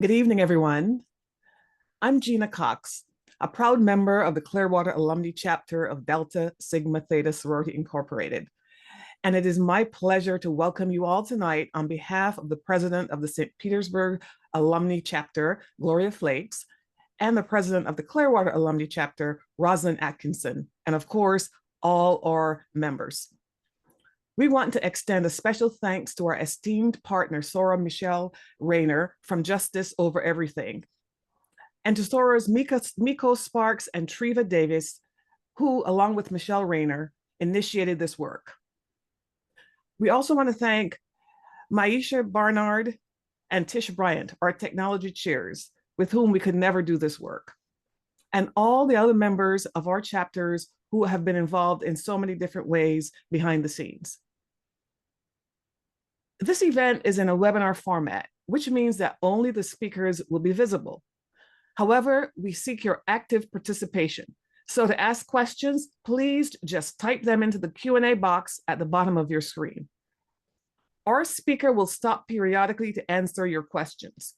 Good evening, everyone. I'm Gina Cox, a proud member of the Clearwater Alumni chapter of Delta Sigma Theta Sorority Incorporated. And it is my pleasure to welcome you all tonight on behalf of the president of the St. Petersburg Alumni chapter, Gloria Flakes, and the president of the Clearwater Alumni chapter, Rosalind Atkinson, and of course, all our members. We want to extend a special thanks to our esteemed partner, Sora Michelle Rayner from Justice Over Everything, and to Sora's Miko Sparks and Treva Davis, who, along with Michelle Rayner, initiated this work. We also want to thank Maisha Barnard and Tish Bryant, our technology chairs, with whom we could never do this work, and all the other members of our chapters who have been involved in so many different ways behind the scenes. This event is in a webinar format, which means that only the speakers will be visible. However, we seek your active participation. So to ask questions, please just type them into the Q&A box at the bottom of your screen. Our speaker will stop periodically to answer your questions.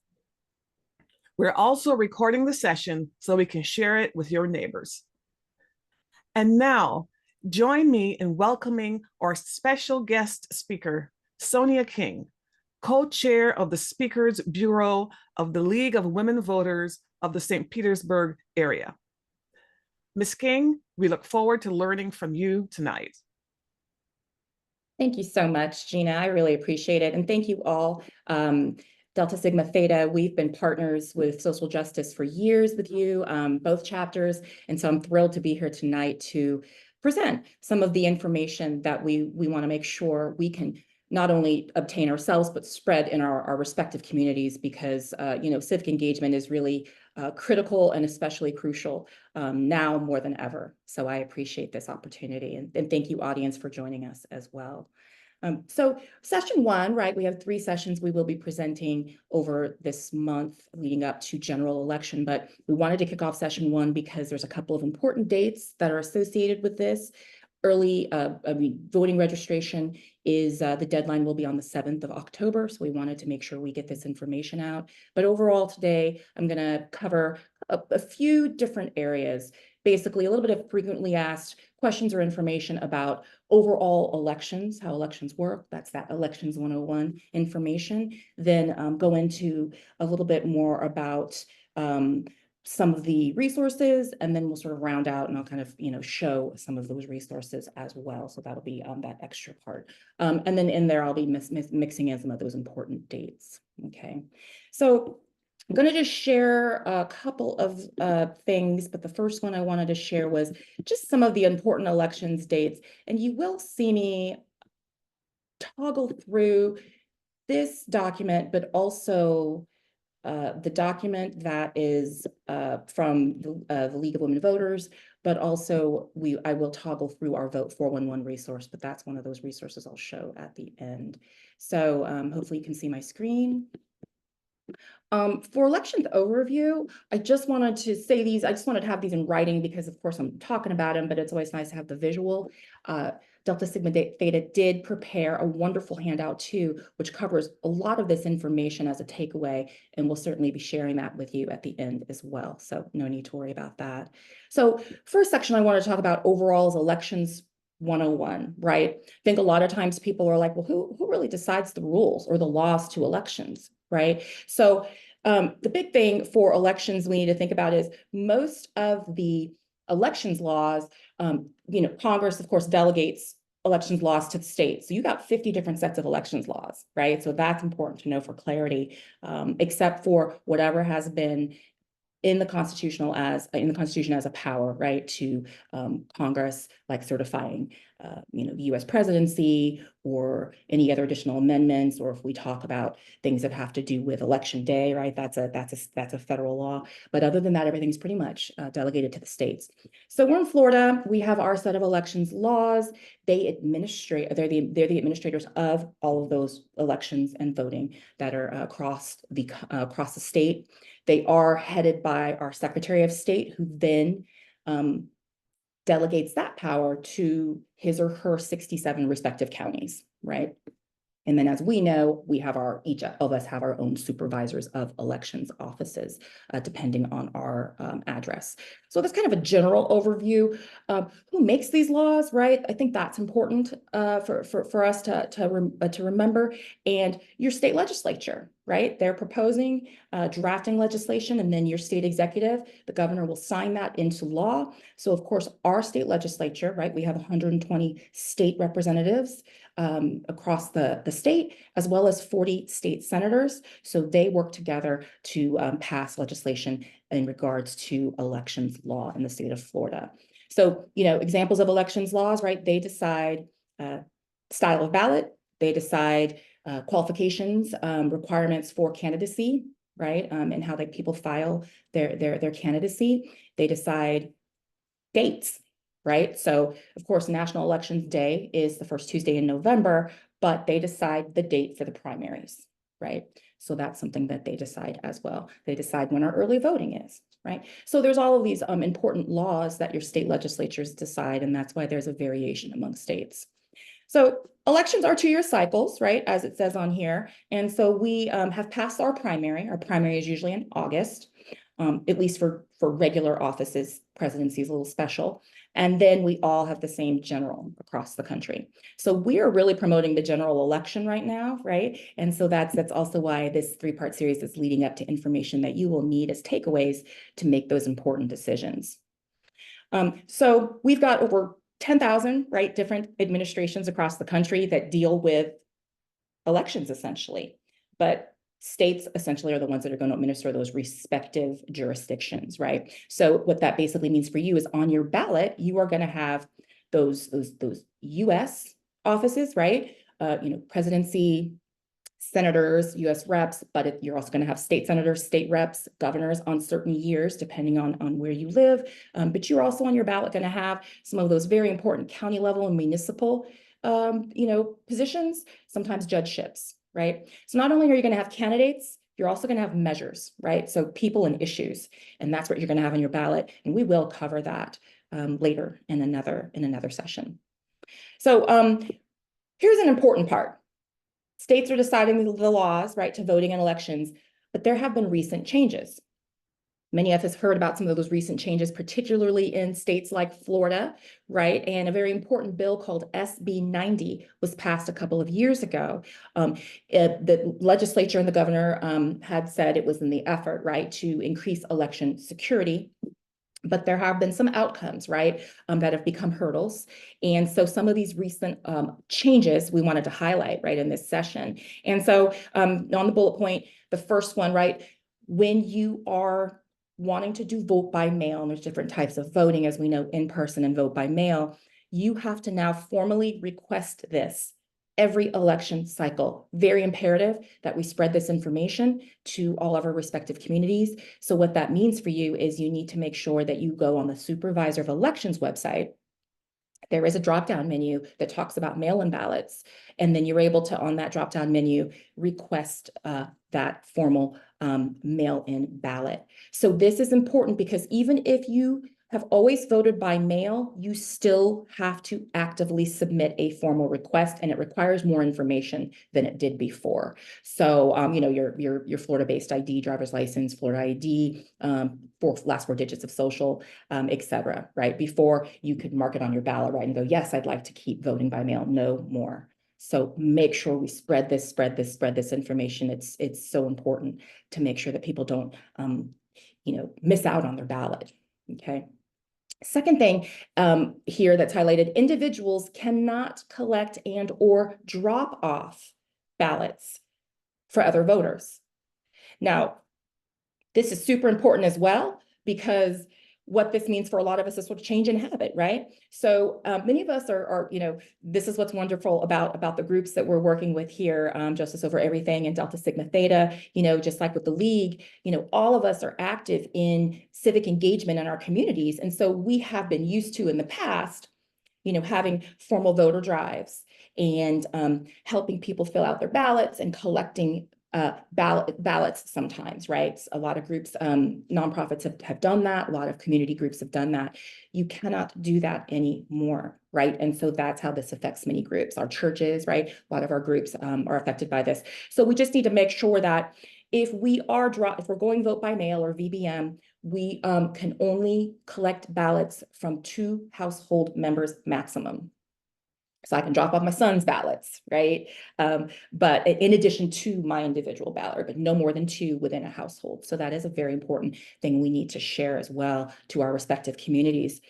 We're also recording the session so we can share it with your neighbors. And now, join me in welcoming our special guest speaker, Sonia King, co-chair of the Speakers Bureau of the League of Women Voters of the St. Petersburg area. Ms. King, we look forward to learning from you tonight. Thank you so much, Gina. I really appreciate it. And thank you all. Delta Sigma Theta, we've been partners with social justice for years with you, both chapters. And so I'm thrilled to be here tonight to present some of the information that we want to make sure we can not only obtain ourselves, but spread in our respective communities, because civic engagement is really critical and especially crucial now more than ever. So I appreciate this opportunity, and thank you, audience, for joining us as well. So session one, right, we have 3 sessions we will be presenting over this month leading up to general election, but we wanted to kick off session one because there's a couple of important dates that are associated with this. Early voting registration is the deadline will be on the 7th of October. So we wanted to make sure we get this information out. But overall today, I'm going to cover a few different areas, basically a little bit of frequently asked questions or information about overall elections, how elections work. That's that Elections 101 information. Then go into a little bit more about some of the resources, and then we'll sort of round out and I'll kind of, show some of those resources as well. So that'll be that extra part. And then in there, I'll be mixing in some of those important dates. Okay. So I'm going to just share a couple of things, but the first one I wanted to share was just some of the important elections dates. And you will see me toggle through this document, but also the document that is from the League of Women Voters, but also I will toggle through our Vote 411 resource, but that's one of those resources I'll show at the end. So hopefully you can see my screen. For elections overview, I just wanted to say these, I just wanted to have these in writing because of course I'm talking about them, but it's always nice to have the visual. Delta Sigma Theta did prepare a wonderful handout too, which covers a lot of this information as a takeaway, and we'll certainly be sharing that with you at the end as well. So no need to worry about that. So first section I want to talk about overall is elections 101, right? I think a lot of times people are like, well, who really decides the rules or the laws to elections, right? So the big thing for elections we need to think about is most of the elections laws, Congress, of course, delegates elections laws to the states. So you got 50 different sets of elections laws, right? So that's important to know for clarity, except for whatever has been in the Constitution as a power, right, to Congress, like certifying, the U.S. presidency or any other additional amendments, or if we talk about things that have to do with election day, right, that's a federal law. But other than that, everything's pretty much delegated to the states. So we're in Florida. We have our set of elections laws. They administrate. They're the administrators of all of those elections and voting that are across the state. They are headed by our Secretary of State, who then delegates that power to his or her 67 respective counties, right? And then, as we know, each of us have our own supervisors of elections offices, depending on our address. So that's kind of a general overview of who makes these laws, right? I think that's important for us to remember. And your state legislature, right? They're proposing, drafting legislation, and then your state executive, the governor, will sign that into law. So, of course, our state legislature, right? We have 120 state representatives across the state, as well as 40 state senators. So they work together to pass legislation in regards to elections law in the state of Florida. So, examples of elections laws, right? They decide style of ballot, they decide qualifications, requirements for candidacy, right? And how people file their candidacy. They decide dates, right? So, of course, National Elections Day is the first Tuesday in November, but they decide the date for the primaries, right? So that's something that they decide as well. They decide when our early voting is, right? So there's all of these important laws that your state legislatures decide, and that's why there's a variation among states. So elections are 2-year cycles, right, as it says on here. And so we have passed our primary. Our primary is usually in August, at least for regular offices. Presidency is a little special. And then we all have the same general across the country. So we are really promoting the general election right now, right? And so that's also why this 3-part series is leading up to information that you will need as takeaways to make those important decisions. So we've got over 10,000, right, different administrations across the country that deal with elections, essentially. But states essentially are the ones that are going to administer those respective jurisdictions, right? So what that basically means for you is on your ballot, you are going to have those U.S. offices, right? Presidency, senators, U.S. reps, but you're also going to have state senators, state reps, governors on certain years, depending on where you live. But you're also on your ballot going to have some of those very important county level and municipal, positions, sometimes judgeships, right? So not only are you going to have candidates, you're also going to have measures, right? So people and issues, and that's what you're going to have on your ballot. And we will cover that later in another session. So here's an important part. States are deciding the laws, right, to voting in elections, but there have been recent changes. Many of us heard about some of those recent changes, particularly in states like Florida, right? And a very important bill called SB 90 was passed a couple of years ago. The legislature and the governor had said it was in the effort, right, to increase election security. But there have been some outcomes, right, that have become hurdles. And so some of these recent changes we wanted to highlight, right, in this session. And so on the bullet point, the first one, right, when you are wanting to do vote by mail, and there's different types of voting, as we know, in person and vote by mail, you have to now formally request this every election cycle. Very imperative that we spread this information to all of our respective communities. So what that means for you is you need to make sure that you go on the Supervisor of Elections website. There is a drop-down menu that talks about mail-in ballots, and then you're able to, on that drop-down menu, request that formal mail-in ballot. So this is important because even if you have always voted by mail, you still have to actively submit a formal request, and it requires more information than it did before. So, your Florida-based ID, driver's license, Florida ID, last 4 digits of social, et cetera, right? Before you could mark it on your ballot, right, and go, yes, I'd like to keep voting by mail, no more. So make sure we spread this information. It's so important to make sure that people don't, miss out on their ballot, okay? Second thing here that's highlighted, individuals cannot collect and or drop off ballots for other voters. Now, this is super important as well, because what this means for a lot of us is sort of change in habit, right? So many of us are, this is what's wonderful about the groups that we're working with here, Justice Over Everything and Delta Sigma Theta, just like with the League, all of us are active in civic engagement in our communities. And so we have been used to in the past, having formal voter drives and helping people fill out their ballots and collecting ballots sometimes, right? A lot of groups, nonprofits have done that. A lot of community groups have done that. You cannot do that anymore, right? And so that's how this affects many groups. Our churches, right? A lot of our groups are affected by this. So we just need to make sure that if we're going vote by mail or VBM, we can only collect ballots from 2 household members maximum. So I can drop off my son's ballots, right? But in addition to my individual ballot, but no more than 2 within a household. So that is a very important thing we need to share as well to our respective communities.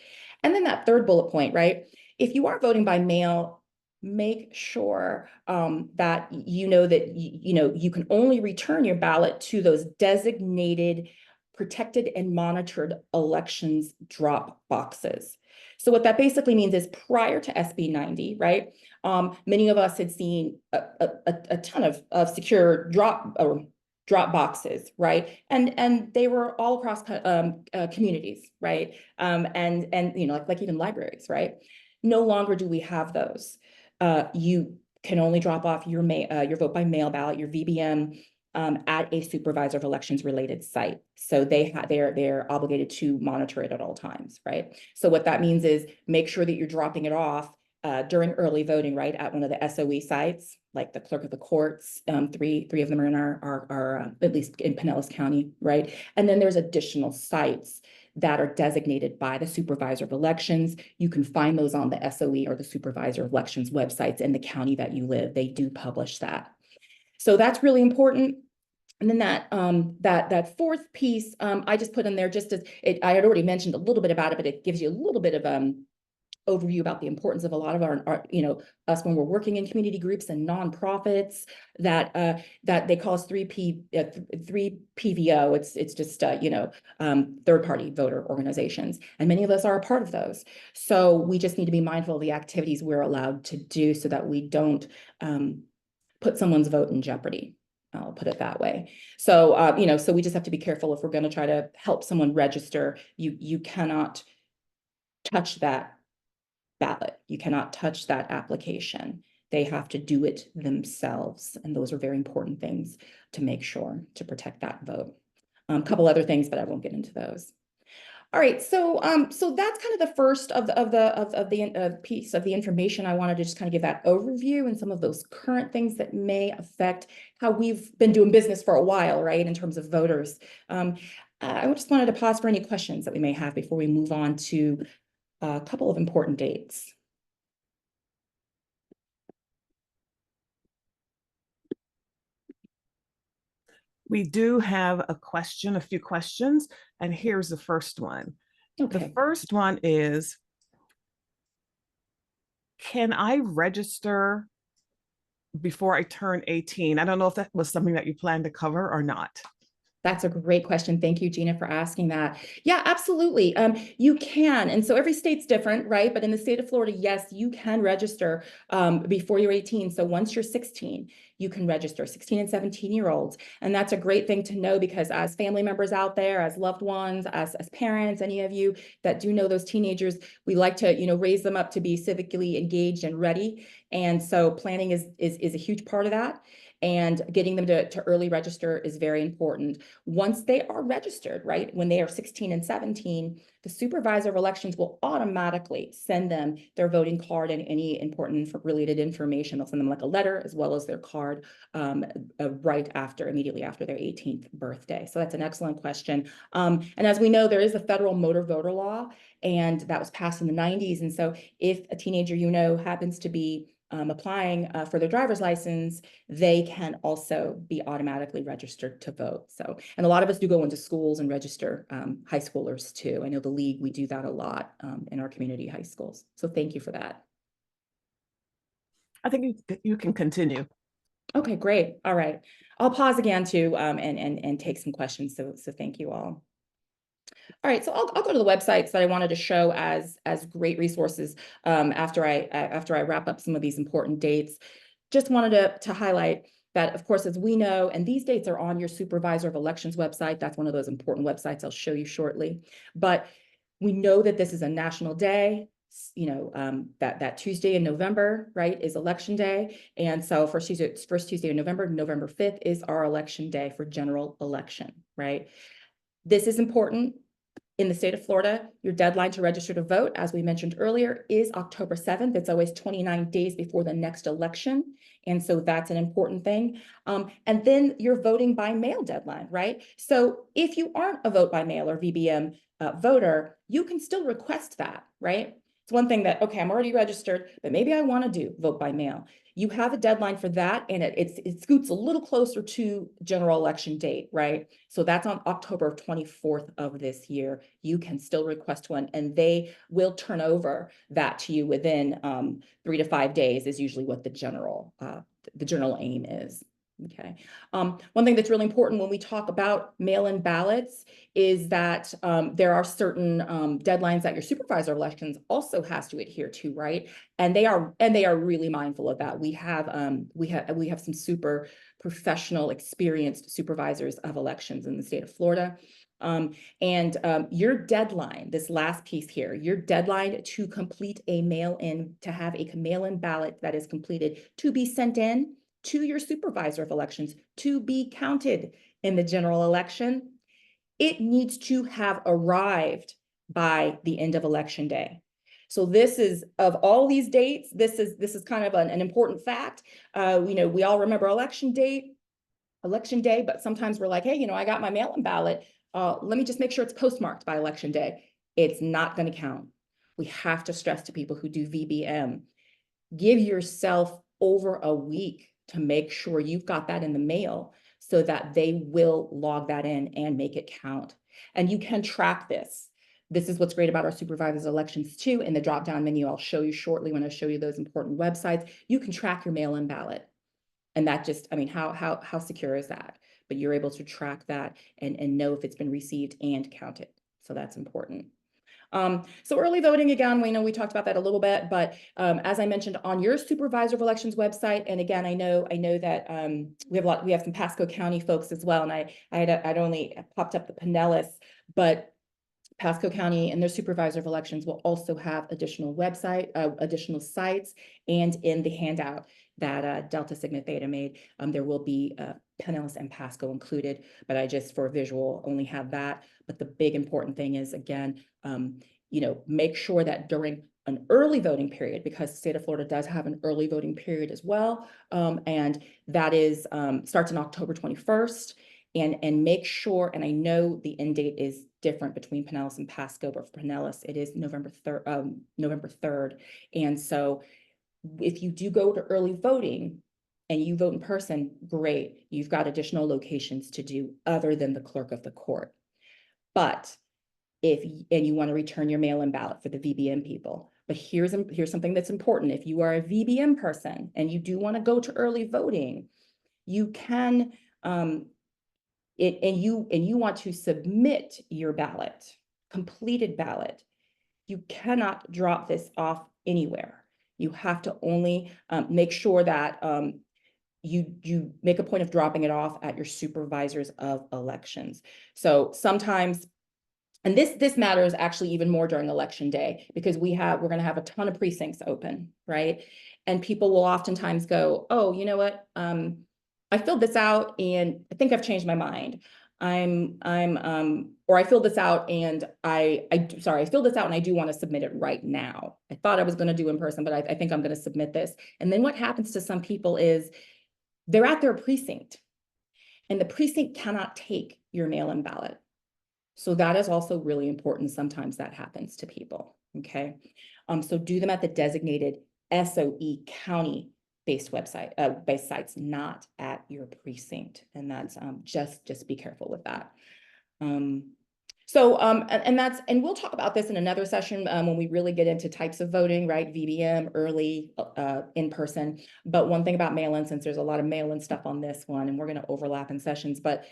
And then that third bullet point, right? If you are voting by mail, make sure that you know that you can only return your ballot to those designated, protected, and monitored elections drop boxes. So what that basically means is prior to SB 90, right? Many of us had seen a ton of secure drop boxes, right? And they were all across communities, right? And like even libraries, right? No longer do we have those. You can only drop off your vote by mail ballot, your VBM, at a supervisor of elections related site. So they're obligated to monitor it at all times, right? So what that means is make sure that you're dropping it off during early voting, right, at one of the SOE sites, like the clerk of the courts. Three of them are in our at least in Pinellas County, right? And then there's additional sites that are designated by the supervisor of elections. You can find those on the SOE or the supervisor of elections websites in the county that you live. They do publish that. So that's really important. And then that fourth piece, I just put in there just as I had already mentioned a little bit about it, but it gives you a little bit of overview about the importance of a lot of our us when we're working in community groups and nonprofits that they call us 3PVO. It's just third party voter organizations, and many of us are a part of those. So we just need to be mindful of the activities we're allowed to do so that we don't put someone's vote in jeopardy. I'll put it that way. So, so we just have to be careful if we're going to try to help someone register. You cannot touch that ballot. You cannot touch that application. They have to do it themselves. And those are very important things to make sure to protect that vote. A couple other things, but I won't get into those. All right, so that's kind of the first of the piece of the information. I wanted to just kind of give that overview and some of those current things that may affect how we've been doing business for a while, right, in terms of voters. I just wanted to pause for any questions that we may have before we move on to a couple of important dates. We do have a few questions, and here's the first one. Okay. The first one is, can I register before I turn 18? I don't know if that was something that you plan to cover or not. That's a great question. Thank you, Gina, for asking that. Yeah, absolutely. You can. And so every state's different, right? But in the state of Florida, yes, you can register before you're 18. So once you're 16, you can register, 16 and 17-year-olds. And that's a great thing to know, because as family members out there, as loved ones, as parents, any of you that do know those teenagers, we like to, raise them up to be civically engaged and ready. And so planning is a huge part of that. And getting them to early register is very important. Once they are registered, right, when they are 16 and 17, the supervisor of elections will automatically send them their voting card and any important related information. They'll send them like a letter as well as their card immediately after their 18th birthday. So that's an excellent question. And as we know, there is a federal motor voter law, and that was passed in the 90s. And so if a teenager, happens to be applying for their driver's license, they can also be automatically registered to vote. So, and a lot of us do go into schools and register high schoolers too. I know the league, we do that a lot in our community high schools. So thank you for that. I think you can continue. Okay, great. All right. I'll pause again too and take some questions. So thank you all. All right, so I'll go to the websites that I wanted to show as great resources after I wrap up some of these important dates. Just wanted to highlight that, of course, as we know, and these dates are on your supervisor of elections website. That's one of those important websites I'll show you shortly. But we know that this is a national day. that Tuesday in November, right, is election day. And so first Tuesday in November, November 5th is our election day for general election, right? This is important. In the state of Florida, your deadline to register to vote, as we mentioned earlier, is October 7th. It's always 29 days before the next election. And so that's an important thing. And then your voting by mail deadline, right? So if you aren't a vote by mail or VBM voter, you can still request that, right? It's one thing that, okay, I'm already registered, but maybe I want to do vote by mail. You have a deadline for that, and it scoots a little closer to general election date, right? So that's on October 24th of this year. You can still request one, and they will turn over that to you within 3 to 5 days is usually what the general aim is. Okay. One thing that's really important when we talk about mail-in ballots is that there are certain deadlines that your supervisor of elections also has to adhere to, right? And they are really mindful of that. We have some super professional, experienced supervisors of elections in the state of Florida. Your deadline, this last piece here, your deadline to complete a mail-in, to have a mail-in ballot that is completed to be sent in to your supervisor of elections to be counted in the general election, it needs to have arrived by the end of election day. So this is, of all these dates, this is kind of an important fact. We all remember election day, but sometimes we're like, hey, I got my mail-in ballot. Let me just make sure it's postmarked by election day. It's not going to count. We have to stress to people who do VBM, give yourself over a week to make sure you've got that in the mail so that they will log that in and make it count. And you can track this. This is what's great about our supervisors elections too. In the drop-down menu, I'll show you shortly when I show you those important websites, you can track your mail-in ballot. And that just, how secure is that? But you're able to track that and know if it's been received and counted. So that's important. So early voting, again, we talked about that a little bit, but as I mentioned on your supervisor of elections website, and again, I know that we have some Pasco County folks as well, and I'd only popped up the Pinellas, but Pasco County and their supervisor of elections will also have additional sites, and in the handout that Delta Sigma Theta made, there will be Pinellas and Pasco included, but I just for visual only have that. But the big important thing is, again, make sure that during an early voting period, because the state of Florida does have an early voting period as well, and that is starts on October 21st. And make sure, and I know the end date is different between Pinellas and Pasco, but for Pinellas, it is November 3rd. And so if you do go to early voting and you vote in person, great. You've got additional locations to do other than the clerk of the court. But and you want to return your mail-in ballot for the VBM people. But here's something that's important. If you are a VBM person and you do want to go to early voting, you can and you want to submit your ballot, completed ballot, you cannot drop this off anywhere. You have to only make sure that you make a point of dropping it off at your supervisors of elections. So sometimes, and this matters actually even more during election day, because we're going to have a ton of precincts open, right? And people will oftentimes go, oh, you know what? I filled this out and I think I've changed my mind. Or I filled this out and I filled this out and I do want to submit it right now. I thought I was going to do in person, but I think I'm going to submit this. And then what happens to some people is they're at their precinct and the precinct cannot take your mail-in ballot. So that is also really important. Sometimes that happens to people, okay? So do them at the designated SOE county-based website, based sites, not at your precinct. And that's just be careful with that. And we'll talk about this in another session when we really get into types of voting, right? VBM, early, in person. But one thing about mail-in, since there's a lot of mail-in stuff on this one, and we're going to overlap in sessions, but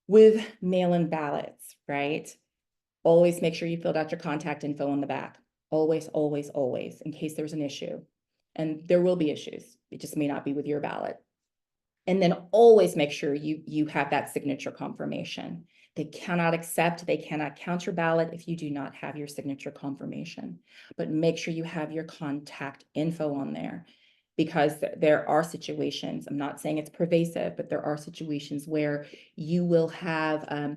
with mail-in ballots, right? Always make sure you filled out your contact info on the back. Always, always, always, in case there's an issue. And there will be issues. It just may not be with your ballot. And then always make sure you have that signature confirmation. They cannot accept, they cannot count your ballot if you do not have your signature confirmation. But make sure you have your contact info on there, because there are situations, I'm not saying it's pervasive, but there are situations where you will have,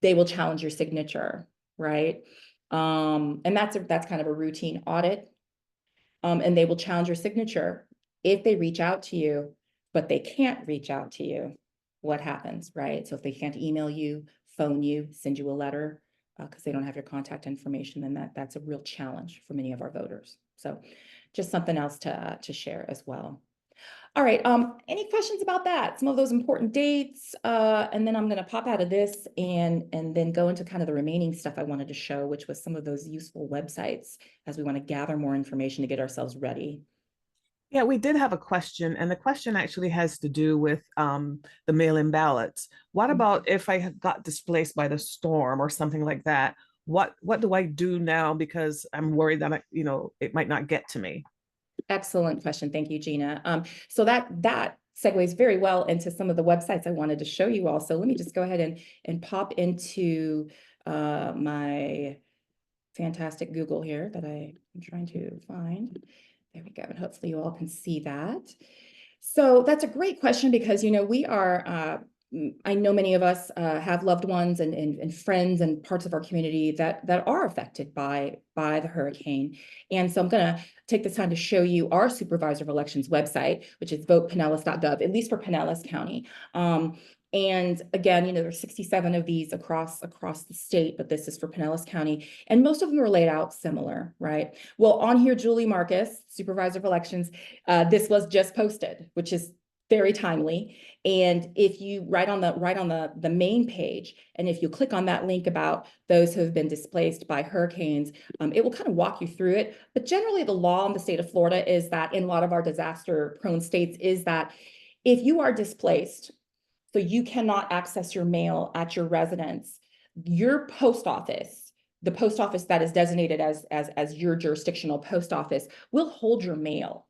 they will challenge your signature, right? And that's kind of a routine audit. And they will challenge your signature if they reach out to you, but they can't reach out to you. What happens, right? So if they can't email you, phone you, send you a letter, because they don't have your contact information, then that's a real challenge for many of our voters. So just something else to share as well. All right, any questions about that? Some of those important dates, and then I'm gonna pop out of this and then go into kind of the remaining stuff I wanted to show, which was some of those useful websites as we want to gather more information to get ourselves ready. Yeah, we did have a question, and the question actually has to do with the mail-in ballots. What about if I had got displaced by the storm or something like that? What do I do now because I'm worried that it might not get to me? Excellent question. Thank you, Gina. So that segues very well into some of the websites I wanted to show you all. So let me just go ahead and pop into my fantastic Google here that I am trying to find. There we go. And hopefully you all can see that. So that's a great question because, we are, I know many of us have loved ones and friends and parts of our community that are affected by the hurricane. And so I'm going to take this time to show you our Supervisor of Elections website, which is votepinellas.gov, at least for Pinellas County. And again, there's 67 of these across the state, but this is for Pinellas County. And most of them are laid out similar, right? Well, on here, Julie Marcus, Supervisor of Elections, this was just posted, which is very timely. And if you right on the main page, and if you click on that link about those who have been displaced by hurricanes, it will kind of walk you through it. But generally, the law in the state of Florida is that in a lot of our disaster-prone states is that if you are displaced, so you cannot access your mail at your residence, your post office, the post office that is designated as your jurisdictional post office, will hold your mail.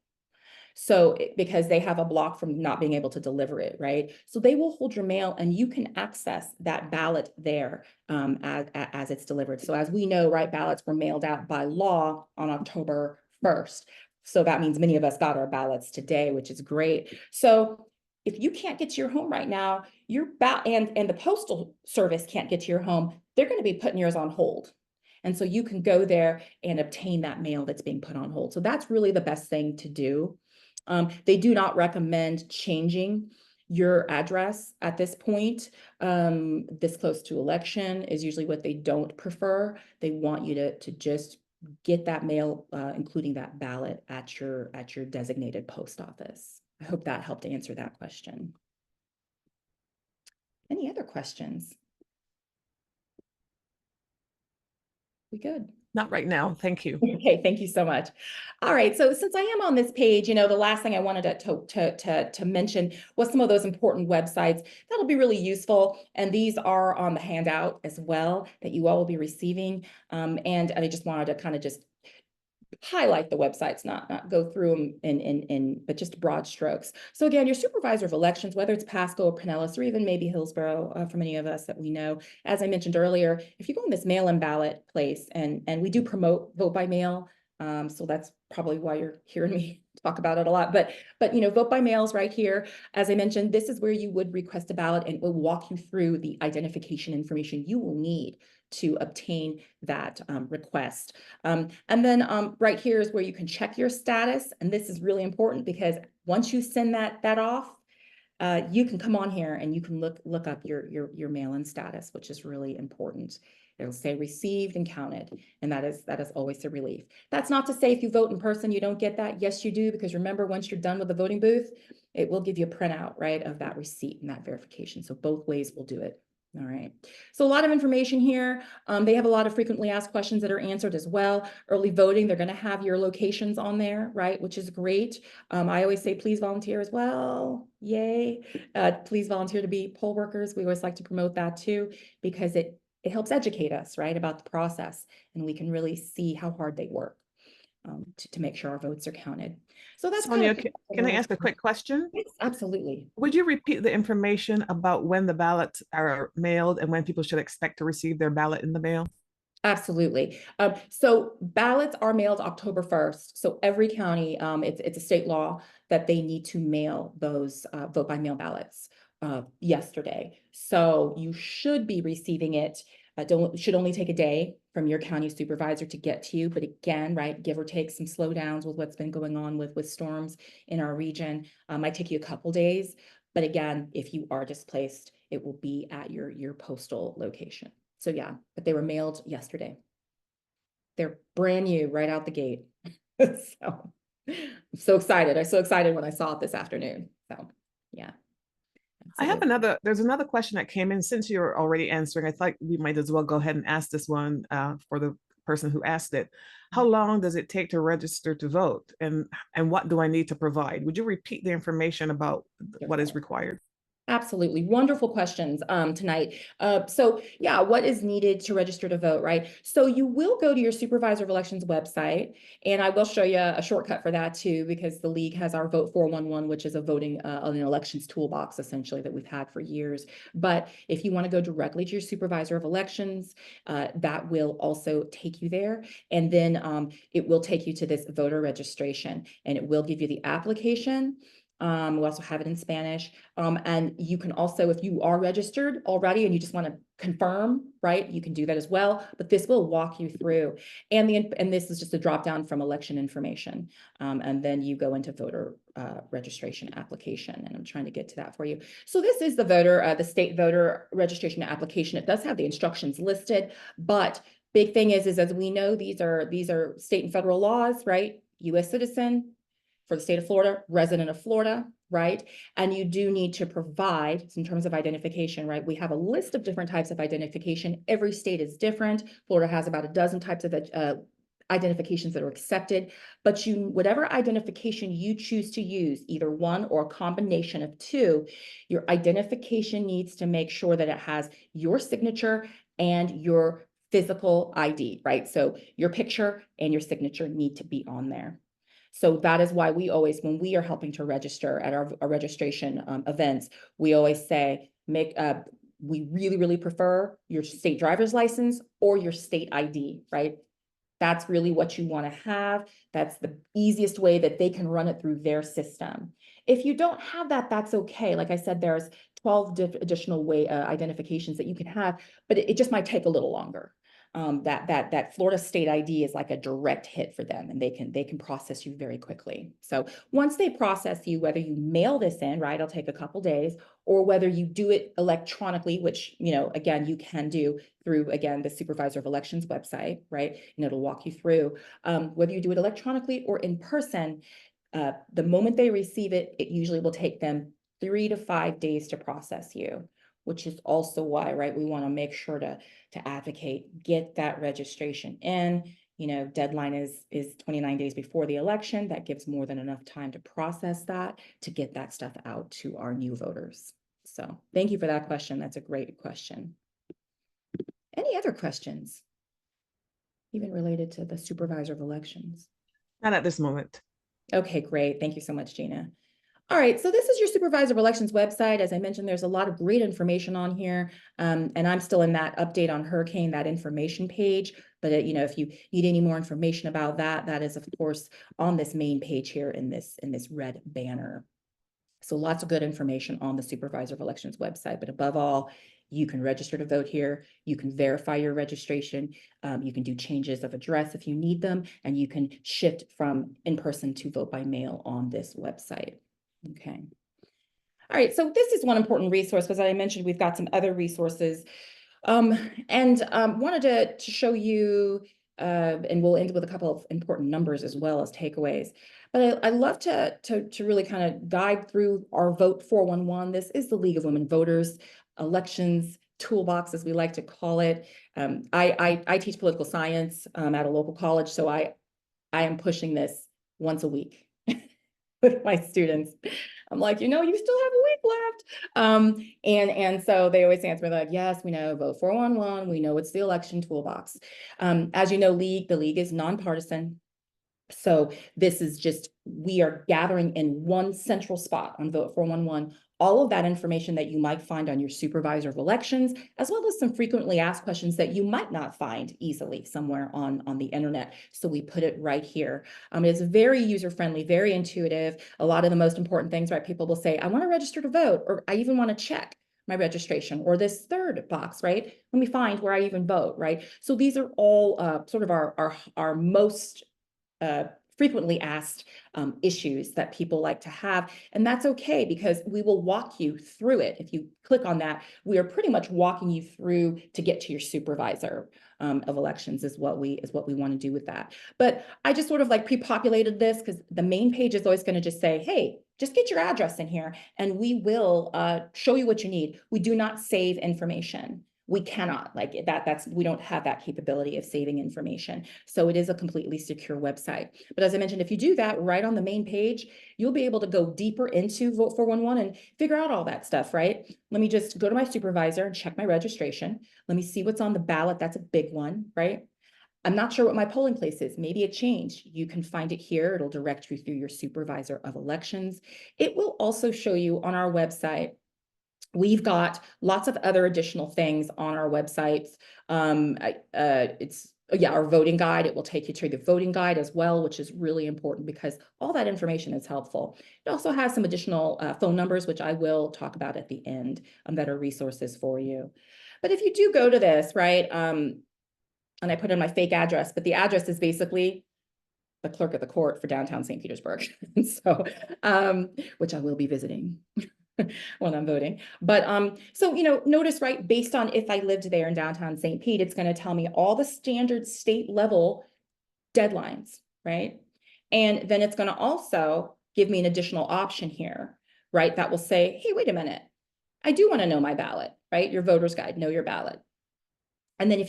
So because they have a block from not being able to deliver it, right? So they will hold your mail and you can access that ballot there as it's delivered. So as we know, right, ballots were mailed out by law on October 1st. So that means many of us got our ballots today, which is great. So if you can't get to your home right now, and the postal service can't get to your home, they're going to be putting yours on hold. And so you can go there and obtain that mail that's being put on hold. So that's really the best thing to do. They do not recommend changing your address at this point. This close to election is usually what they don't prefer. They want you to just get that mail, including that ballot at your designated post office. I hope that helped answer that question. Any other questions? We good? Not right now. Thank you. Okay, thank you so much. All right, so since I am on this page, the last thing I wanted to mention was some of those important websites that'll be really useful, and these are on the handout as well that you all will be receiving. And I just wanted to kind of just highlight the websites, not go through them but just broad strokes. So again, your Supervisor of Elections, whether it's Pasco or Pinellas or even maybe Hillsborough, for many of us that we know, as I mentioned earlier, if you go in this mail-in ballot place, and we do promote vote by mail, so that's probably why you're hearing me talk about it a lot. But vote by mail is right here. As I mentioned, this is where you would request a ballot, and it will walk you through the identification information you will need to obtain that request. And then right here is where you can check your status. And this is really important because once you send that off, you can come on here and you can look up your mail-in status, which is really important. It'll say received and counted, and that is always a relief. That's not to say if you vote in person, you don't get that. Yes, you do, because remember, once you're done with the voting booth, it will give you a printout, right, of that receipt and that verification. So both ways will do it. All right, so a lot of information here. They have a lot of frequently asked questions that are answered as well. Early voting, they're going to have your locations on there, right, which is great. I always say, please volunteer as well. Yay. Please volunteer to be poll workers. We always like to promote that too, because it helps educate us, right, about the process, and we can really see how hard they work. to make sure our votes are counted. So that's kind Sonia, of can I ask a quick question? Yes, absolutely. Would you repeat the information about when the ballots are mailed and when people should expect to receive their ballot in the mail? Absolutely. So ballots are mailed October 1st. So every county, it's a state law that they need to mail those vote by mail ballots yesterday. So you should be receiving it. Should only take a day from your county supervisor to get to you. But again, right, give or take some slowdowns with what's been going on with storms in our region. Might take you a couple days. But again, if you are displaced, it will be at your postal location. So yeah, but they were mailed yesterday. They're brand new right out the gate. So I'm so excited. I'm so excited when I saw it this afternoon. So yeah, I have absolutely. there's another question that came in. Since you're already answering, I thought we might as well go ahead and ask this one for the person who asked it. How long does it take to register to vote? And what do I need to provide? Would you repeat the information about what is required? Absolutely. Wonderful questions tonight. So yeah, what is needed to register to vote, right? So you will go to your supervisor of elections website, and I will show you a shortcut for that too, because the league has our Vote 411, which is a voting an elections toolbox essentially that we've had for years. But if you want to go directly to your supervisor of elections, that will also take you there. And then it will take you to this voter registration, and it will give you the application. We also have it in Spanish. And you can also, if you are registered already and you just want to confirm, right, you can do that as well. But this will walk you through. And this is just a drop down from election information. And then you go into voter registration application. And I'm trying to get to that for you. So this is the state voter registration application. It does have the instructions listed, but big thing is as we know, these are state and federal laws, right? U.S. citizen, for the state of Florida, resident of Florida, right? And you do need to provide, in terms of identification, right? We have a list of different types of identification. Every state is different. Florida has about a dozen types of identifications that are accepted, but whatever identification you choose to use, either one or a combination of two, your identification needs to make sure that it has your signature and your physical ID, right? So your picture and your signature need to be on there. So that is why we always, when we are helping to register at our registration events, we always say, we really, really prefer your state driver's license or your state ID, right? That's really what you want to have. That's the easiest way that they can run it through their system. If you don't have that, that's okay. Like I said, there's 12 additional identifications that you can have, but it just might take a little longer. That Florida state ID is like a direct hit for them, and they can process you very quickly. So once they process you, whether you mail this in, right, it'll take a couple days, or whether you do it electronically, which, again, you can do through, again, the supervisor of elections website, right? And it'll walk you through whether you do it electronically or in person. The moment they receive it, it usually will take them 3 to 5 days to process you, which is also why, right, we want to make sure to advocate, get that registration in. Deadline is 29 days before the election. That gives more than enough time to process that, to get that stuff out to our new voters. So thank you for that question. That's a great question. Any other questions, even related to the supervisor of elections? Not at this moment. Okay, great. Thank you so much, Gina. All right, so this is your supervisor of elections website. As I mentioned, there's a lot of great information on here, and I'm still in that update on hurricane, that information page. But if you need any more information about that, that is of course on this main page here in this red banner. So lots of good information on the supervisor of elections website. But above all, you can register to vote here. You can verify your registration. You can do changes of address if you need them, and you can shift from in person to vote by mail on this website. Okay. All right, so this is one important resource, because I mentioned we've got some other resources, and wanted to show you, and we'll end with a couple of important numbers as well as takeaways. But I love to really kind of guide through our Vote 411. This is the League of Women Voters Elections Toolbox, as we like to call it. I teach political science at a local college, so I am pushing this once a week with my students. I'm like, you still have a week left. And so they always answer me like, yes, we know, Vote 411. We know it's the election toolbox. As you know, the league is nonpartisan. So this is just, we are gathering in one central spot on Vote 411, all of that information that you might find on your supervisor of elections, as well as some frequently asked questions that you might not find easily somewhere on the internet. So we put it right here. It's very user-friendly, very intuitive. A lot of the most important things, right? People will say, I want to register to vote, or I even want to check my registration, or this third box, right? Let me find where I even vote, right? So these are all sort of our most frequently asked issues that people like to have. And that's okay, because we will walk you through it. If you click on that, we are pretty much walking you through to get to your supervisor of elections is what we want to do with that. But I just sort of like pre-populated this because the main page is always going to just say, hey, just get your address in here and we will show you what you need. We do not save information. We cannot, like that's, we don't have that capability of saving information. So it is a completely secure website. But as I mentioned, if you do that right on the main page, you'll be able to go deeper into Vote 411 and figure out all that stuff, right? Let me just go to my supervisor and check my registration. Let me see what's on the ballot. That's a big one, right? I'm not sure what my polling place is. Maybe it changed. You can find it here. It'll direct you through your supervisor of elections. It will also show you on our website. We've got lots of other additional things on our websites. Our voting guide. It will take you to the voting guide as well, which is really important because all that information is helpful. It also has some additional phone numbers, which I will talk about at the end, that are resources for you. But if you do go to this, right, and I put in my fake address, but the address is basically the clerk of the court for downtown St. Petersburg. So, which I will be visiting when I'm voting. But so, notice, right, based on if I lived there in downtown St. Pete, it's going to tell me all the standard state level deadlines, right? And then it's going to also give me an additional option here, right? That will say, hey, wait a minute. I do want to know my ballot, right? Your voter's guide, know your ballot. And then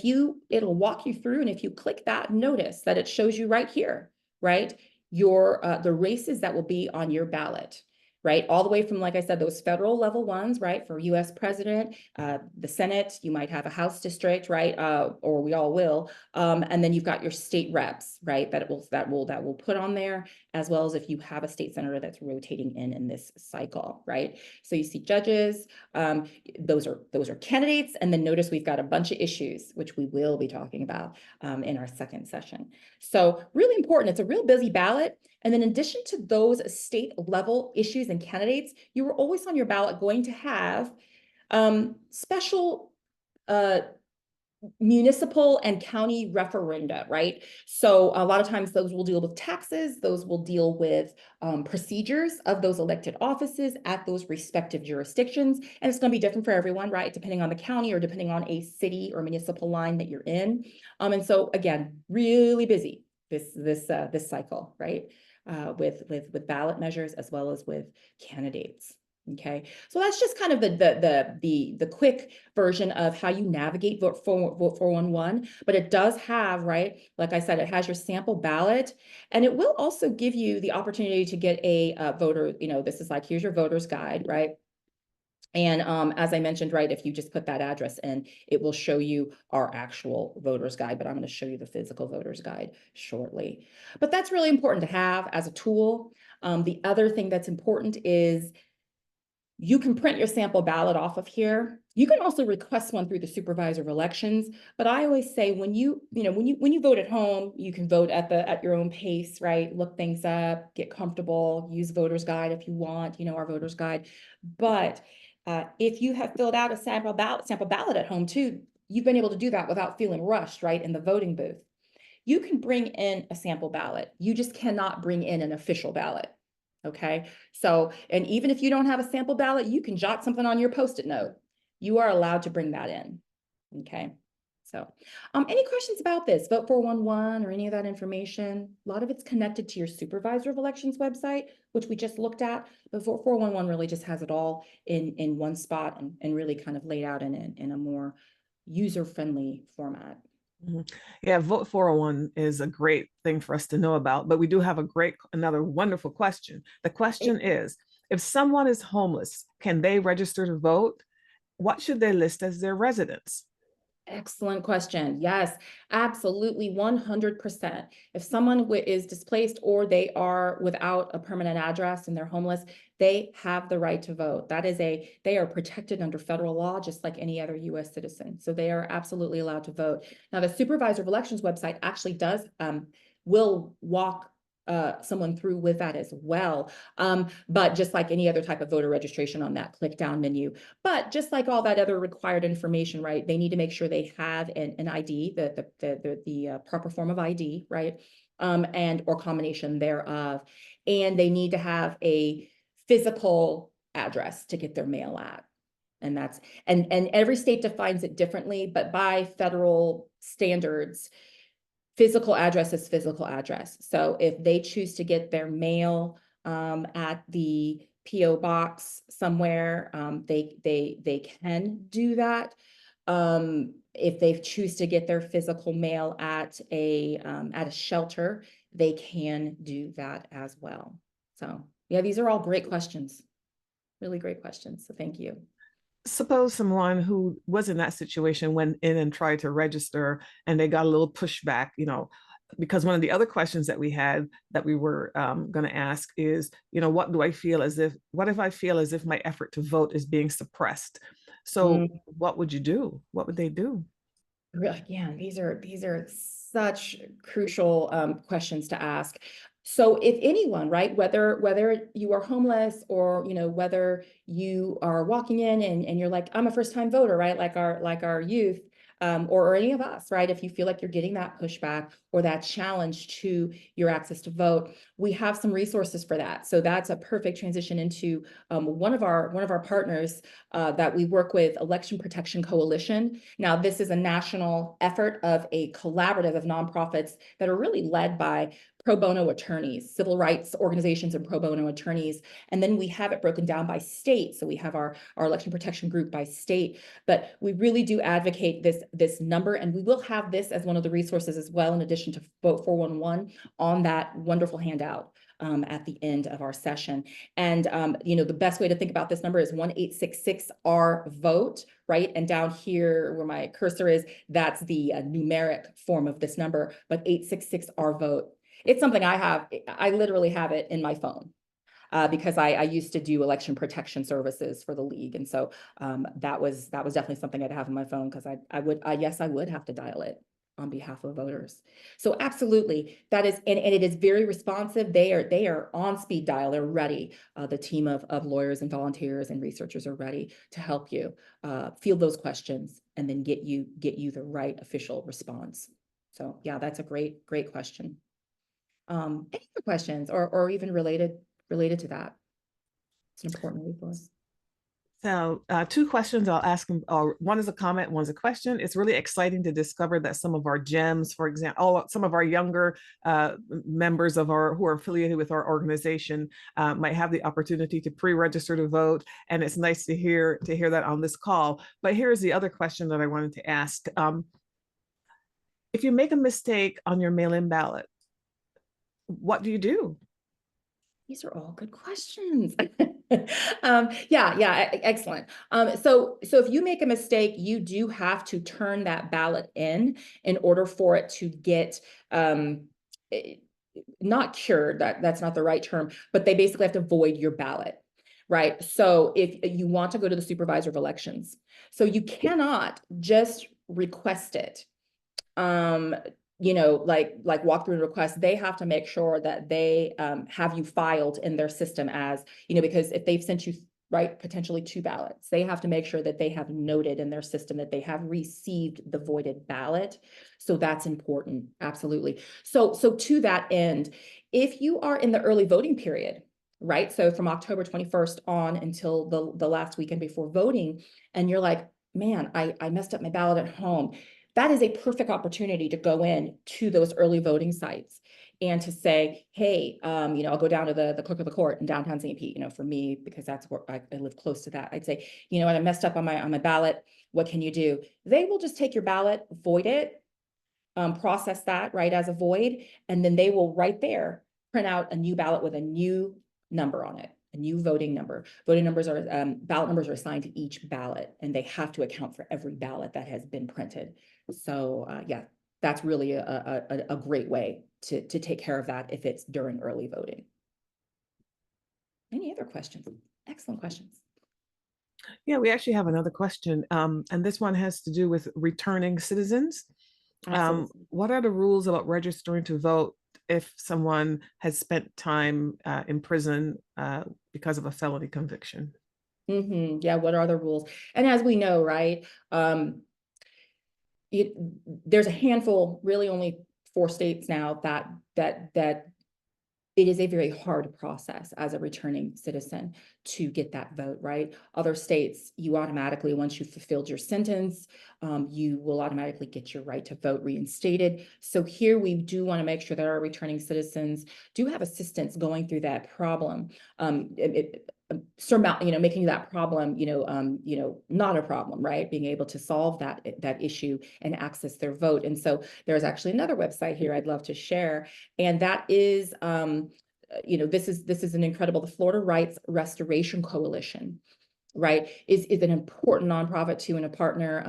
it'll walk you through. And if you click that, notice that it shows you right here, right? The races that will be on your ballot, right? All the way from, like I said, those federal level ones, right? For US president, the Senate, you might have a House district, right? Or we all will. And then you've got your state reps, right? That will put on there, as well as if you have a state senator that's rotating in this cycle, right? So you see judges, those are candidates. And then notice we've got a bunch of issues, which we will be talking about in our second session. So really important. It's a real busy ballot. And then in addition to those state level issues and candidates, you are always on your ballot going to have special municipal and county referenda, right? So a lot of times those will deal with taxes, those will deal with procedures of those elected offices at those respective jurisdictions. And it's going to be different for everyone, right? Depending on the county or depending on a city or municipal line that you're in. And so again, really busy this cycle, right? With ballot measures as well as with candidates. Okay, so that's just kind of the quick version of how you navigate Vote 411, but it does have, right, like I said, it has your sample ballot, and it will also give you the opportunity to get a voter, this is like, here's your voter's guide, right? And as I mentioned, right, if you just put that address in, it will show you our actual voter's guide, but I'm going to show you the physical voter's guide shortly. But that's really important to have as a tool. The other thing that's important is you can print your sample ballot off of here. You can also request one through the supervisor of elections. But I always say when you vote at home, you can vote at your own pace, right? Look things up, get comfortable, use voter's guide if you want, our voter's guide. But if you have filled out a sample ballot at home too, you've been able to do that without feeling rushed, right, in the voting booth. You can bring in a sample ballot. You just cannot bring in an official ballot. Okay, so, and even if you don't have a sample ballot, you can jot something on your Post-it note. You are allowed to bring that in. Okay, so any questions about this? Vote 411 or any of that information? A lot of it's connected to your supervisor of elections website, which we just looked at. But Vote 411 really just has it all in one spot and really kind of laid out in a more user-friendly format. Yeah, Vote 401 is a great thing for us to know about, but we do have another wonderful question. The question is, if someone is homeless, can they register to vote? What should they list as their residence? Excellent question. Yes, absolutely, 100%. If someone is displaced or they are without a permanent address and they're homeless, they have the right to vote. They are protected under federal law, just like any other US citizen. So they are absolutely allowed to vote. Now, the Supervisor of Elections website actually will walk someone through with that as well. But just like any other type of voter registration on that click down menu. But just like all that other required information, right? They need to make sure they have an ID, the proper form of ID, right? And or combination thereof. And they need to have a physical address to get their mail at. And that's and every state defines it differently, but by federal standards, physical address is physical address. So if they choose to get their mail at the PO box somewhere, they can do that. If they choose to get their physical mail at a shelter, they can do that as well. So yeah, these are all great questions, really great questions. So thank you. Suppose someone who was in that situation went in and tried to register and they got a little pushback, because one of the other questions that we had that we were going to ask is, what if I feel as if my effort to vote is being suppressed? So what would you do? What would they do? Again, these are such crucial questions to ask. So if anyone, right, whether you are homeless or whether you are walking in and you're like, I'm a first-time voter, right, like our youth, or any of us, right, if you feel like you're getting that pushback or that challenge to your access to vote, we have some resources for that. So that's a perfect transition into one of our partners that we work with, Election Protection Coalition. Now, this is a national effort of a collaborative of nonprofits that are really led by pro bono attorneys, civil rights organizations and pro bono attorneys. And then we have it broken down by state. So we have our election protection group by state, but we really do advocate this number. And we will have this as one of the resources as well, in addition to Vote 411 on that wonderful handout at the end of our session. And, the best way to think about this number is 1-866-R-VOTE, right? And down here where my cursor is, that's the numeric form of this number, but 866-R-VOTE. It's something I literally have it in my phone. Because I used to do election protection services for the league. And so that was definitely something I'd have on my phone, because I would have to dial it on behalf of voters. So absolutely, that is, and it is very responsive. They are on speed dial. They're ready. The team of lawyers and volunteers and researchers are ready to help you field those questions and then get you the right official response. So yeah, that's a great question. Any other questions or even related to that? It's an important resource. So two questions I'll ask them. One is a comment, one's a question. It's really exciting to discover that some of our gems, for example, some of our younger members who are affiliated with our organization might have the opportunity to pre-register to vote. And it's nice to hear that on this call. But here's the other question that I wanted to ask. If you make a mistake on your mail-in ballot, what do you do? These are all good questions. Yeah, excellent. So if you make a mistake, you do have to turn that ballot in order for it to get not cured. That's not the right term, but they basically have to void your ballot. Right. So if you want to go to the supervisor of elections, so you cannot just request it. Like walk through requests, they have to make sure that they have you filed in their system as, because if they've sent you, right, potentially 2 ballots, they have to make sure that they have noted in their system that they have received the voided ballot. So that's important. Absolutely. So to that end, if you are in the early voting period, right, so from October 21st on until the last weekend before voting, and you're like, man, I messed up my ballot at home, that is a perfect opportunity to go in to those early voting sites and to say, hey, I'll go down to the clerk of the court in downtown St. Pete, for me, because that's where I live close to that. I'd say, I messed up on my ballot. What can you do? They will just take your ballot, void it, process that, right, as a void, and then they will right there print out a new ballot with a new number on it. a new voting number. Voting numbers are, ballot numbers are assigned to each ballot, and they have to account for every ballot that has been printed. So yeah, that's really a great way to take care of that if it's during early voting. Any other questions? Excellent questions. Yeah, we actually have another question, and this one has to do with returning citizens. Absolutely. What are the rules about registering to vote if someone has spent time in prison because of a felony conviction? Yeah, what are the rules? And as we know, right, there's a handful, really only 4 states now that it is a very hard process as a returning citizen to get that vote, right? Other states, you automatically, once you've fulfilled your sentence, you will automatically get your right to vote reinstated. So here we do want to make sure that our returning citizens do have assistance going through that problem. Surmount, making that problem, not a problem, right? Being able to solve that issue and access their vote. And so there's actually another website here I'd love to share, and that is, this is an incredible, the Florida Rights Restoration Coalition, right, is an important nonprofit too, and a partner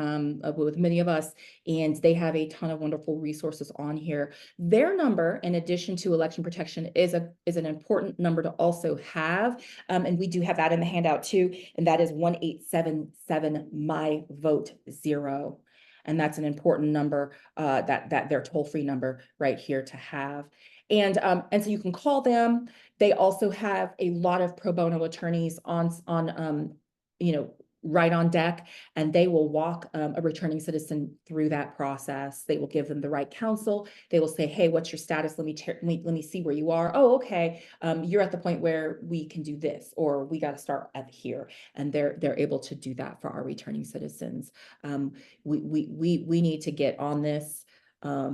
with many of us, and they have a ton of wonderful resources on here. Their number, in addition to election protection, is an important number to also have, and we do have that in the handout too, and that is 1-877-MY-VOTE-0. And that's an important number, that their toll-free number right here to have. And so you can call them. They also have a lot of pro bono attorneys on right on deck, and they will walk a returning citizen through that process. They will give them the right counsel. They will say, hey, what's your status? Let me see where you are. Oh, okay. You're at the point where we can do this, or we got to start at here. And they're able to do that for our returning citizens. We need to get on this.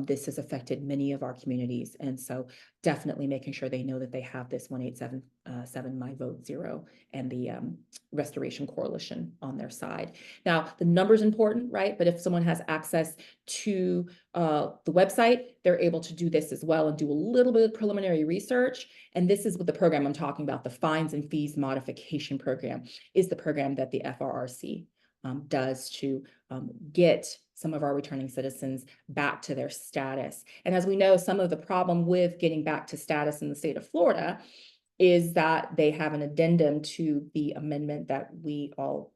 This has affected many of our communities. And so definitely making sure they know that they have this 1-877-MY-VOTE-0 and the Restoration Coalition on their side. Now, the number's important, right? But if someone has access to the website, they're able to do this as well and do a little bit of preliminary research. And this is what the program I'm talking about, the Fines and Fees Modification Program, is the program that the FRRC does to get some of our returning citizens back to their status. And as we know, some of the problem with getting back to status in the state of Florida is that they have an addendum to the amendment that we all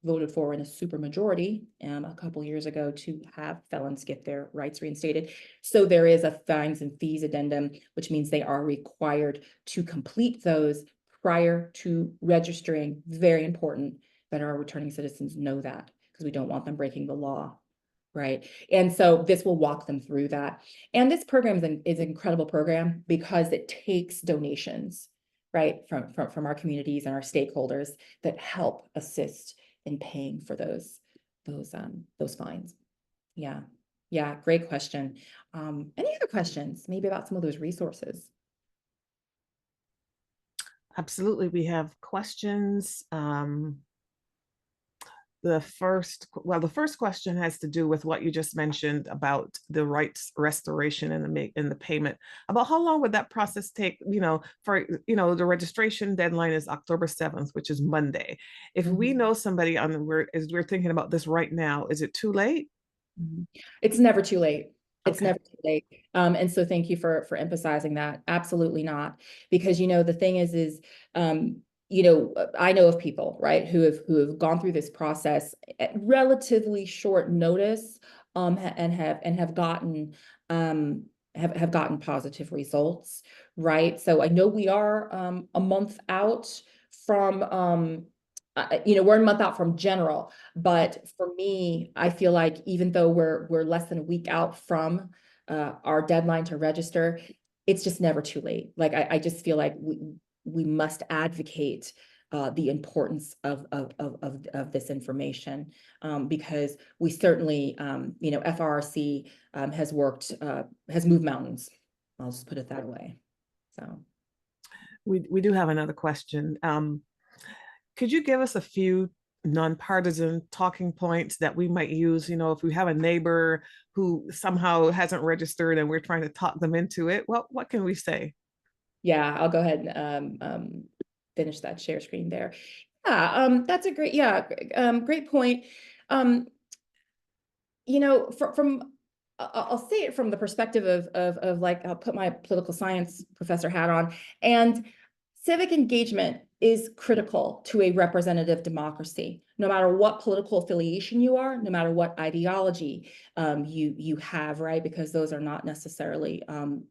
voted for in a supermajority a couple years ago to have felons get their rights reinstated. So there is a fines and fees addendum, which means they are required to complete those prior to registering. Very important that our returning citizens know that, because we don't want them breaking the law. Right. And so this will walk them through that. And this program is an incredible program because it takes donations, right, from our communities and our stakeholders that help assist in paying for those fines. Yeah. Yeah. Great question. Any other questions maybe about some of those resources? Absolutely. We have questions. The first question has to do with what you just mentioned about the rights restoration and the payment. About how long would that process take? The registration deadline is October 7th, which is Monday. If we know somebody as we're thinking about this right now, is it too late? It's never too late. It's Okay. never too late. And so thank you for emphasizing that. Absolutely not. Because, the thing is, I know of people, right, who have gone through this process at relatively short notice, and have gotten have gotten positive results, right? So I know we are a month out from we're a month out from general, but for me, I feel like even though we're less than a week out from our deadline to register, it's just never too late. Like I just feel like we must advocate the importance of this information, because we certainly, FRRC has moved mountains. I'll just put it that way. So We do have another question. Could you give us a few nonpartisan talking points that we might use, if we have a neighbor who somehow hasn't registered and we're trying to talk them into it? What can we say? yeah, I'll go ahead and finish that share screen there. Yeah, that's a great, great point. You know, from I'll say it from the perspective of like, I'll put my political science professor hat on, and civic engagement is critical to a representative democracy, no matter what political affiliation you are, no matter what ideology you have, right? Because those are not necessarily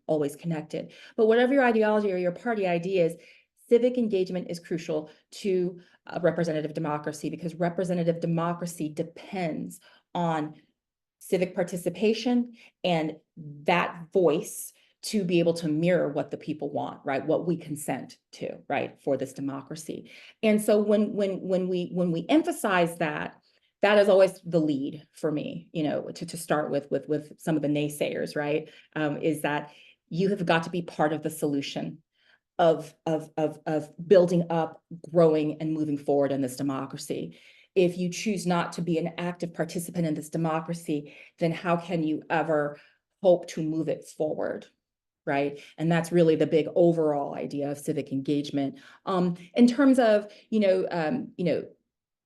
always connected. But whatever your ideology or your party idea is, civic engagement is crucial to representative democracy, because representative democracy depends on civic participation and that voice to be able to mirror what the people want, right? What we consent to, right, for this democracy. And so when we emphasize that, that is always the lead for me, you know, to start with some of the naysayers, right? Is that you have got to be part of the solution of building up, growing, and moving forward in this democracy. If you choose not to be an active participant in this democracy, then how can you ever hope to move it forward, right? And that's really the big overall idea of civic engagement. In terms of,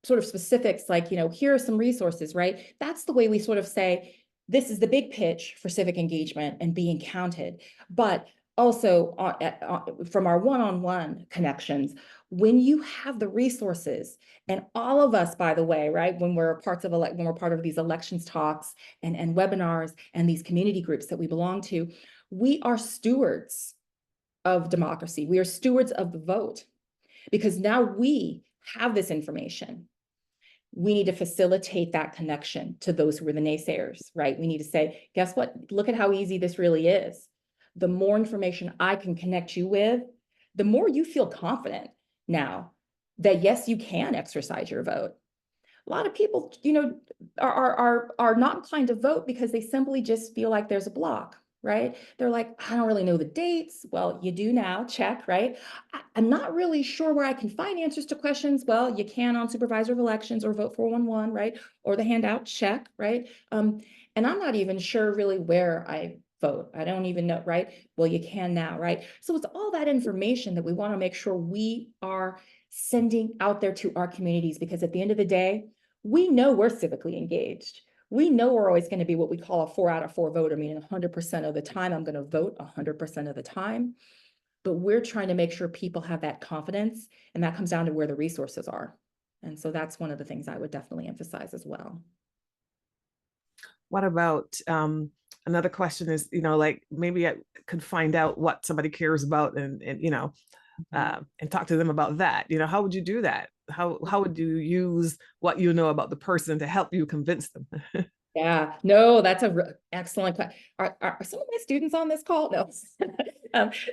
sort of specifics, like, here are some resources, right? That's the way we sort of say, this is the big pitch for civic engagement and being counted. But also from our one-on-one connections, when you have the resources, and all of us, by the way, right, when we're part of these elections talks and webinars and these community groups that we belong to, we are stewards of democracy. We are stewards of the vote, because now we have this information. We need to facilitate that connection to those who are the naysayers, right? We need to say, guess what? Look at how easy this really is. The more information I can connect you with, the more you feel confident now that, yes, you can exercise your vote. A lot of people, are not inclined to vote because they simply just feel like there's a block, right? They're like, I don't really know the dates. Well, you do now, check, right? I'm not really sure where I can find answers to questions. Well, you can on Supervisor of Elections or Vote 411, right? Or the handout, check, right? And I'm not even sure really where I vote. I don't even know, right? Well, you can now, right? So it's all that information that we want to make sure we are sending out there to our communities, because at the end of the day, we know we're civically engaged. We know we're always going to be what we call a 4 out of 4 voter, meaning 100% of the time I'm going to vote 100% of the time. But we're trying to make sure people have that confidence, and that comes down to where the resources are. And so that's one of the things I would definitely emphasize as well. What about another question is, like maybe I could find out what somebody cares about and and talk to them about that. How would you do that? How would you use what you know about the person to help you convince them? Yeah, no, that's a excellent question. Are some of my students on this call? No,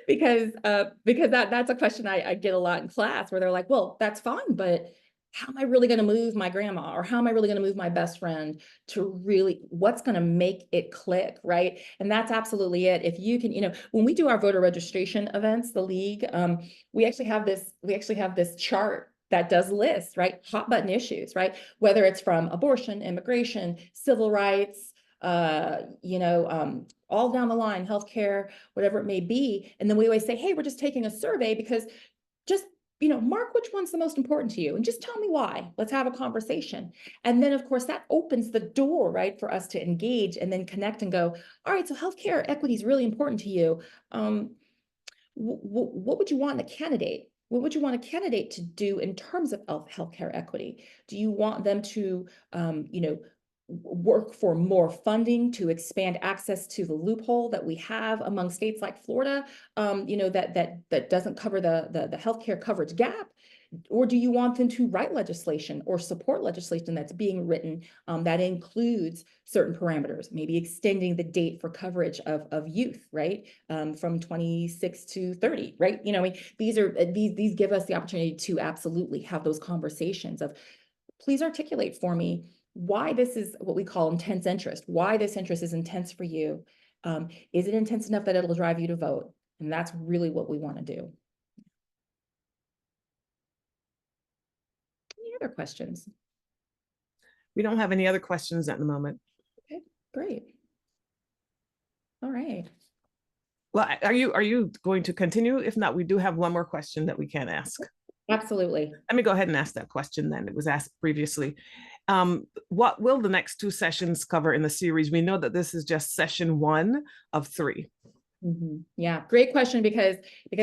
because that's a question I get a lot in class, where they're like, well, that's fine, but how am I really going to move my grandma, or how am I really going to move my best friend to really, what's going to make it click, right? And that's absolutely it. If you can, when we do our voter registration events, the league, we actually have this chart that does lists, right? Hot button issues, right? Whether it's from abortion, immigration, civil rights, all down the line, healthcare, whatever it may be. And then we always say, hey, we're just taking a survey, because just, mark which one's the most important to you and just tell me why. Let's have a conversation. And then, of course, that opens the door, right, for us to engage and then connect and go, all right, so healthcare equity is really important to you. What would you want in a candidate? What would you want a candidate to do in terms of healthcare equity? Do you want them to, work for more funding to expand access to the loophole that we have among states like Florida, that doesn't cover the healthcare coverage gap? Or do you want them to write legislation or support legislation that's being written that includes certain parameters, maybe extending the date for coverage of youth, right? From 26 to 30, right? These give us the opportunity to absolutely have those conversations of, please articulate for me why this is what we call intense interest, why this interest is intense for you. Is it intense enough that it'll drive you to vote? And that's really what we want to do. Any other questions? We don't have any other questions at the moment. Okay, great. All right. Well, are you going to continue? If not, we do have one more question that we can ask. Absolutely. Let me go ahead and ask that question then. It was asked previously. What will the next two sessions cover in the series? We know that this is just session 1 of 3. Yeah, great question, because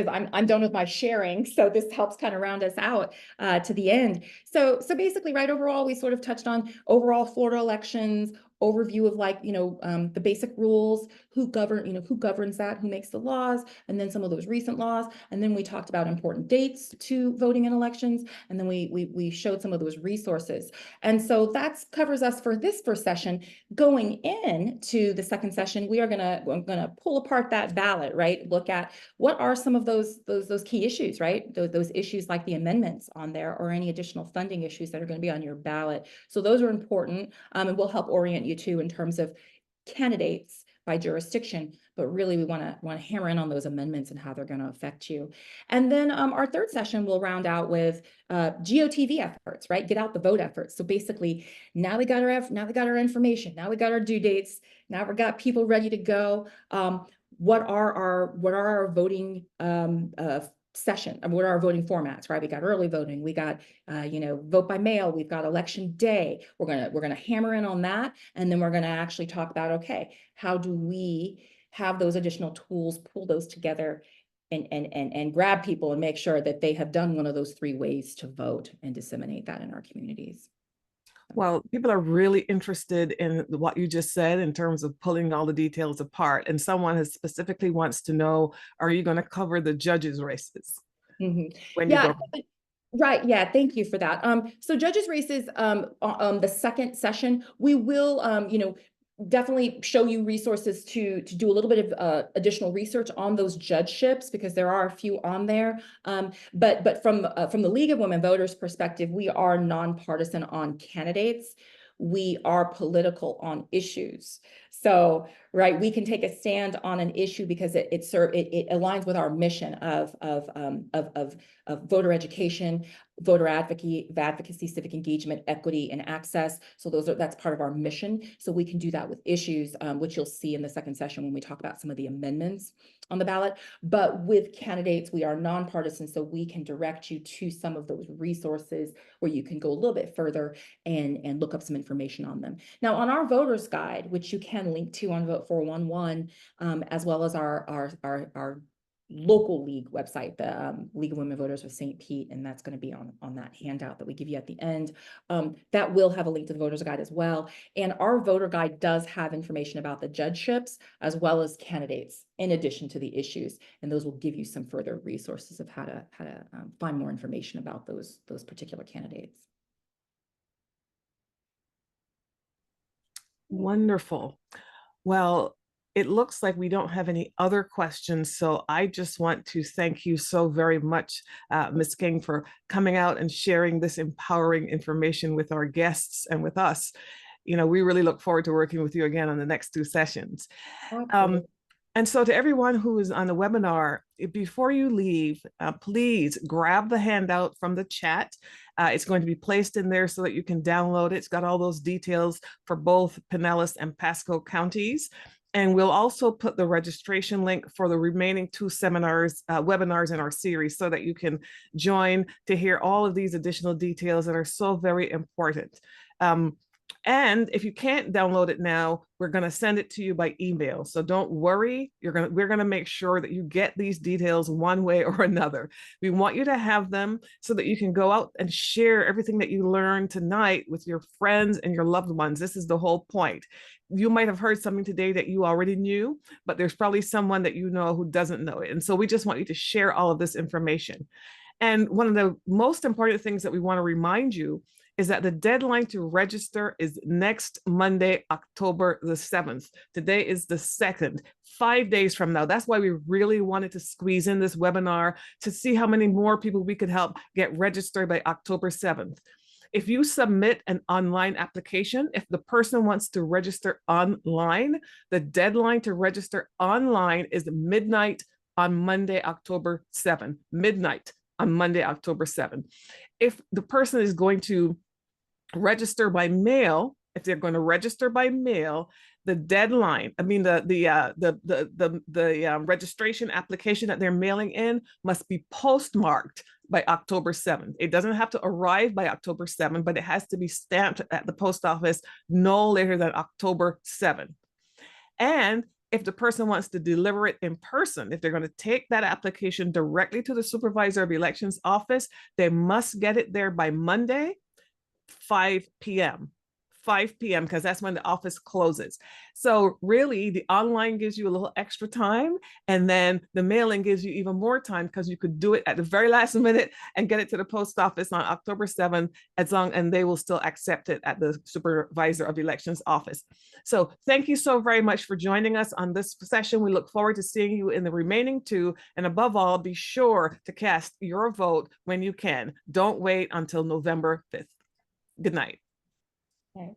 I'm done with my sharing, so this helps kind of round us out to the end. So basically, right, overall, we sort of touched on overall Florida elections, overview of the basic rules, who governs that, who makes the laws, and then some of those recent laws, and then we talked about important dates to voting in elections, and then we showed some of those resources, and so that covers us for this first session. Going into the second session, we're gonna pull apart that ballot, right? Look at what are some of those key issues, right? Those issues like the amendments on there, or any additional funding issues that are going to be on your ballot. So those are important, and we'll help orient you too in terms of candidates by jurisdiction, but really we want to hammer in on those amendments and how they're going to affect you. And then our third session will round out with GOTV efforts, right? Get out the vote efforts. So basically, now we got our information, now we got our due dates, now we've got people ready to go. What are our voting session, and what are our voting formats, right? We got early voting, we got vote by mail, we've got election day. We're gonna hammer in on that, and then we're gonna actually talk about, okay, how do we have those additional tools, pull those together, and grab people and make sure that they have done one of those 3 ways to vote and disseminate that in our communities. Well, people are really interested in what you just said in terms of pulling all the details apart. And someone has specifically wants to know, are you going to cover the judges' races when you Yeah. go? Right. Yeah. Thank you for that. So judges races, the second session, we will, definitely show you resources to do a little bit of additional research on those judgeships, because there are a few on there. But from the League of Women Voters perspective, we are nonpartisan on candidates. We are political on issues. So, right, we can take a stand on an issue because it aligns with our mission of voter education, voter advocacy, civic engagement, equity, and access. So that's part of our mission. So we can do that with issues, which you'll see in the second session when we talk about some of the amendments on the ballot. But with candidates, we are nonpartisan, so we can direct you to some of those resources where you can go a little bit further and look up some information on them. Now, on our voters guide, which you can link to on Vote 411, as well as our local league website, the League of Women Voters of St. Pete, and that's going to be on that handout that we give you at the end. That will have a link to the voters guide as well. And our voter guide does have information about the judgeships as well as candidates, in addition to the issues, and those will give you some further resources of how to find more information about those particular candidates. Wonderful. Well, it looks like we don't have any other questions. So I just want to thank you so very much, Ms. King, for coming out and sharing this empowering information with our guests and with us. We really look forward to working with you again on the next 2 sessions. And so to everyone who is on the webinar, before you leave, please grab the handout from the chat. It's going to be placed in there so that you can download it. It's got all those details for both Pinellas and Pasco counties. And we'll also put the registration link for the remaining 2 webinars in our series, so that you can join to hear all of these additional details that are so very important. And if you can't download it now, we're going to send it to you by email. So don't worry. We're going to make sure that you get these details one way or another. We want you to have them so that you can go out and share everything that you learned tonight with your friends and your loved ones. This is the whole point. You might have heard something today that you already knew, but there's probably someone that you know who doesn't know it. And so we just want you to share all of this information. And one of the most important things that we want to remind you is that the deadline to register is next Monday, October the 7th. Today is the 2nd, 5 days from now. That's why we really wanted to squeeze in this webinar to see how many more people we could help get registered by October 7th. If you submit an online application, if the person wants to register online, the deadline to register online is midnight on Monday, October 7th, midnight on Monday, October 7th. If the person is going to register by mail, if they're going to register by mail, the deadline, the registration application that they're mailing in must be postmarked by October 7th. It doesn't have to arrive by October 7th, but it has to be stamped at the post office no later than October 7th. And if the person wants to deliver it in person, if they're going to take that application directly to the supervisor of elections office, they must get it there by Monday, 5 p.m. 5 p.m. because that's when the office closes. So really the online gives you a little extra time, and then the mailing gives you even more time because you could do it at the very last minute and get it to the post office on October 7th, and they will still accept it at the supervisor of elections office. So thank you so very much for joining us on this session. We look forward to seeing you in the remaining two, and above all, be sure to cast your vote when you can. Don't wait until November 5th. Good night. Okay.